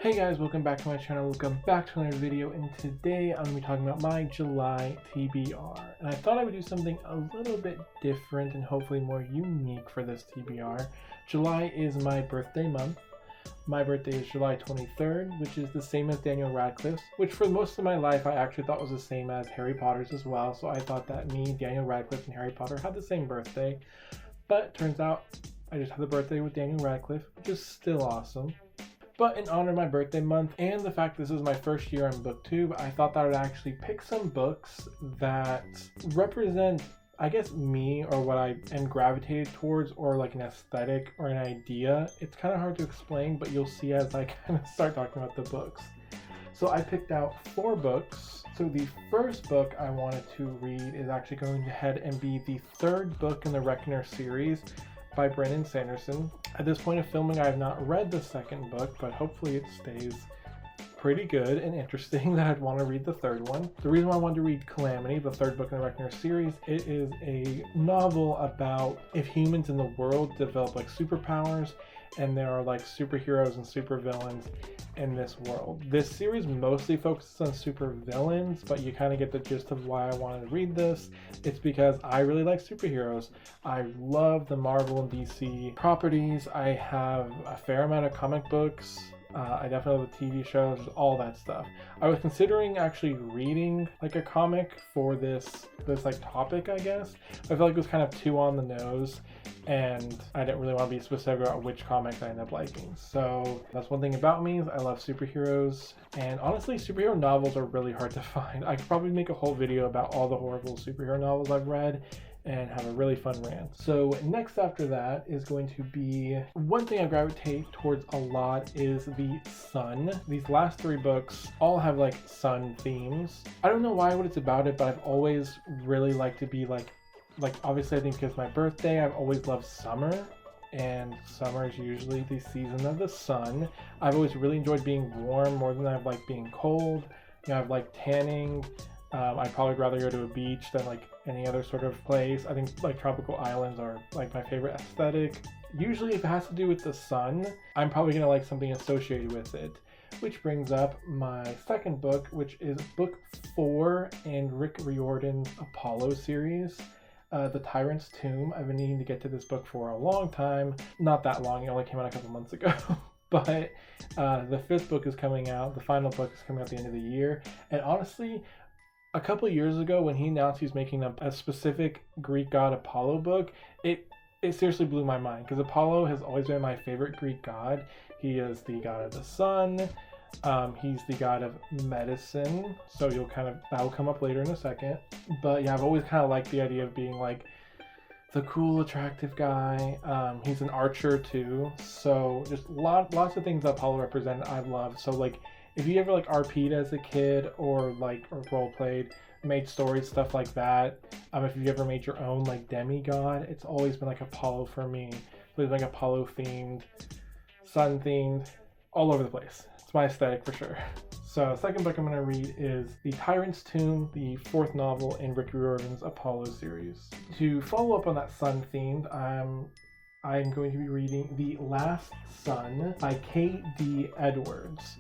Hey guys, welcome back to my channel, welcome back to another video, and today I'm going to be talking about my July TBR. And I thought I would do something a little bit different and hopefully more unique for this TBR. July is my birthday month. My birthday is July 23rd, which is the same as Daniel Radcliffe's, which for most of my life I actually thought was the same as Harry Potter's as well. So I thought that me, Daniel Radcliffe, and Harry Potter had the same birthday. But turns out I just had the birthday with Daniel Radcliffe, which is still awesome. But in honor of my birthday month and the fact this is my first year on BookTube, I thought that I would actually pick some books that represent, I guess, me or what I am gravitated towards, or like an aesthetic or an idea. It's kind of hard to explain, but you'll see as I kind of start talking about the books. So I picked out 4 books. So the first book I wanted to read is actually going ahead and be the 3rd book in the Reckoner series by Brandon Sanderson. At this point of filming, I have not read the 2nd book, but hopefully it stays pretty good and interesting that I'd want to read the 3rd one. The reason why I wanted to read Calamity, the 3rd book in the Reckoner series, it is a novel about if humans in the world develop like superpowers and there are like superheroes and supervillains in this world. This series mostly focuses on supervillains, but you kind of get the gist of why I wanted to read this. It's because I really like superheroes. I love the Marvel and DC properties. I have a fair amount of comic books. I definitely love the TV shows, all that stuff. I was considering actually reading like a comic for this like topic, I guess. I felt like it was kind of too on the nose, and I didn't really want to be specific about which comic I end up liking. So that's one thing about me, is I love superheroes, and honestly, superhero novels are really hard to find. I could probably make a whole video about all the horrible superhero novels I've read and have a really fun rant. So next after that is going to be, one thing I gravitate towards a lot is the sun. These last 3 books all have like sun themes. I don't know what it's about it, but I've always really liked to be like obviously I think because my birthday, I've always loved summer, and summer is usually the season of the sun. I've always really enjoyed being warm more than I've liked being cold. You know, I've liked tanning. I'd probably rather go to a beach than like any other sort of place. I think like tropical islands are like my favorite aesthetic. Usually if it has to do with the sun, I'm probably gonna like something associated with it. Which brings up my 2nd book, which is book 4 in Rick Riordan's Apollo series, The Tyrant's Tomb. I've been needing to get to this book for a long time. Not that long, it only came out a couple months ago. But the 5th book is coming out, the final book is coming out at the end of the year. And honestly, a couple years ago when he announced he's making a specific Greek god Apollo book, it seriously blew my mind, because Apollo has always been my favorite Greek god. He is the god of the sun. He's the god of medicine, so that will come up later in a second. But yeah, I've always kind of liked the idea of being like the cool, attractive guy. He's an archer too, so just lots of things that Apollo represent I love. So like, if you ever like RP'd as a kid or role played, made stories, stuff like that, if you ever made your own like demigod, it's always been like Apollo for me. So it's like Apollo themed, sun themed, all over the place. It's my aesthetic for sure. So 2nd book I'm going to read is The Tyrant's Tomb, the 4th novel in Rick Riordan's Apollo series. To follow up on that sun themed, I'm going to be reading The Last Sun by K.D. Edwards.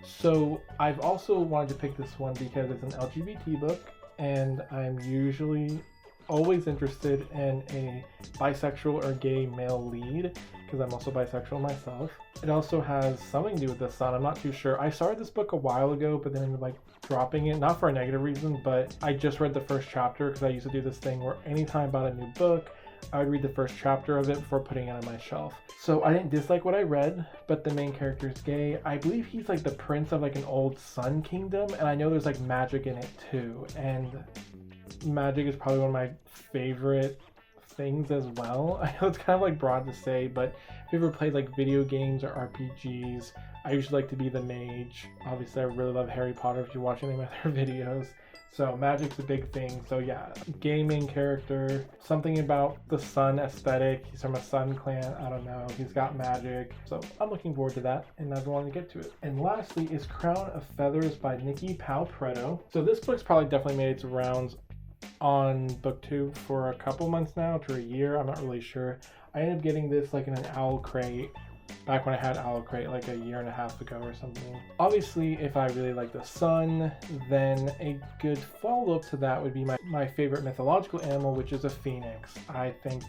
So I've also wanted to pick this one because it's an LGBT book, and I'm usually always interested in a bisexual or gay male lead, because I'm also bisexual myself. It also has something to do with the sun. I'm not too sure. I started this book a while ago, but then ended up like dropping it, not for a negative reason, but I just read the first chapter, because I used to do this thing where anytime I bought a new book, I would read the first chapter of it before putting it on my shelf. So I didn't dislike what I read, but the main character is gay. I believe he's like the prince of like an old sun kingdom, and I know there's like magic in it too. And magic is probably one of my favorite things as well. I know it's kind of like broad to say, but if you ever played like video games or RPGs, I usually like to be the mage. Obviously, I really love Harry Potter if you watch any of my other videos. So magic's a big thing. So yeah, gaming character, something about the sun aesthetic. He's from a sun clan, I don't know. He's got magic. So I'm looking forward to that, and I've wanted to get to it. And lastly is Crown of Feathers by Nikki Palpretto. So this book's probably definitely made its rounds on BookTube for a couple months now, to a year, I'm not really sure. I ended up getting this like in an owl crate back when I had Crate like a year and a half ago or something. Obviously, if I really like the sun, then a good follow-up to that would be my favorite mythological animal, which is a phoenix. I think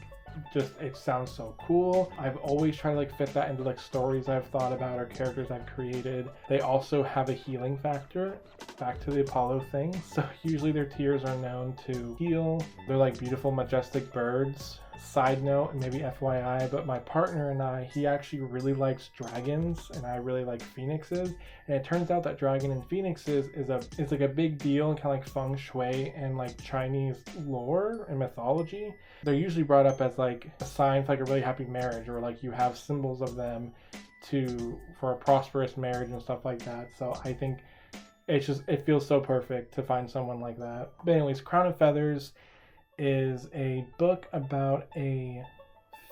just it sounds so cool. I've always tried to like fit that into like stories I've thought about or characters I've created. They also have a healing factor, back to the Apollo thing. So usually their tears are known to heal. They're like beautiful, majestic birds. Side note, and maybe FYI, but my partner and I, he actually really likes dragons, and I really like phoenixes. And it turns out that dragon and phoenixes is like a big deal in kind of like feng shui and like Chinese lore and mythology. They're usually brought up as like a sign for like a really happy marriage, or like you have symbols of them for a prosperous marriage and stuff like that. So I think it feels so perfect to find someone like that. But anyways, Crown of Feathers is a book about a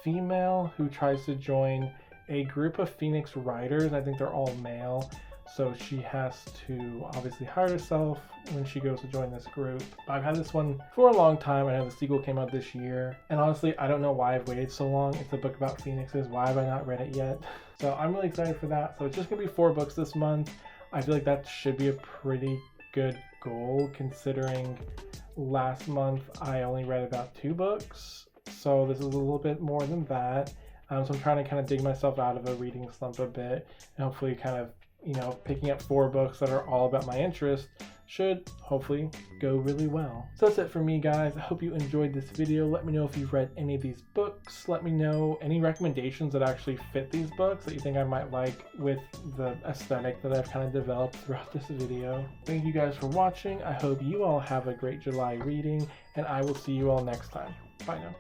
female who tries to join a group of phoenix riders. I think they're all male, so she has to obviously hide herself when she goes to join this group. I've had this one for a long time. I know the sequel came out this year, and honestly I don't know why I've waited so long. It's a book about phoenixes. Why have I not read it yet? So I'm really excited for that. So it's just gonna be 4 books this month. I feel like that should be a pretty good goal, considering last month I only read about 2 books, so this is a little bit more than that. So I'm trying to kind of dig myself out of a reading slump a bit, and hopefully kind of, you know, picking up 4 books that are all about my interest should hopefully go really well. So that's it for me, guys. I hope you enjoyed this video. Let me know if you've read any of these books. Let me know any recommendations that actually fit these books that you think I might like with the aesthetic that I've kind of developed throughout this video. Thank you guys for watching. I hope you all have a great July reading, and I will see you all next time. Bye now.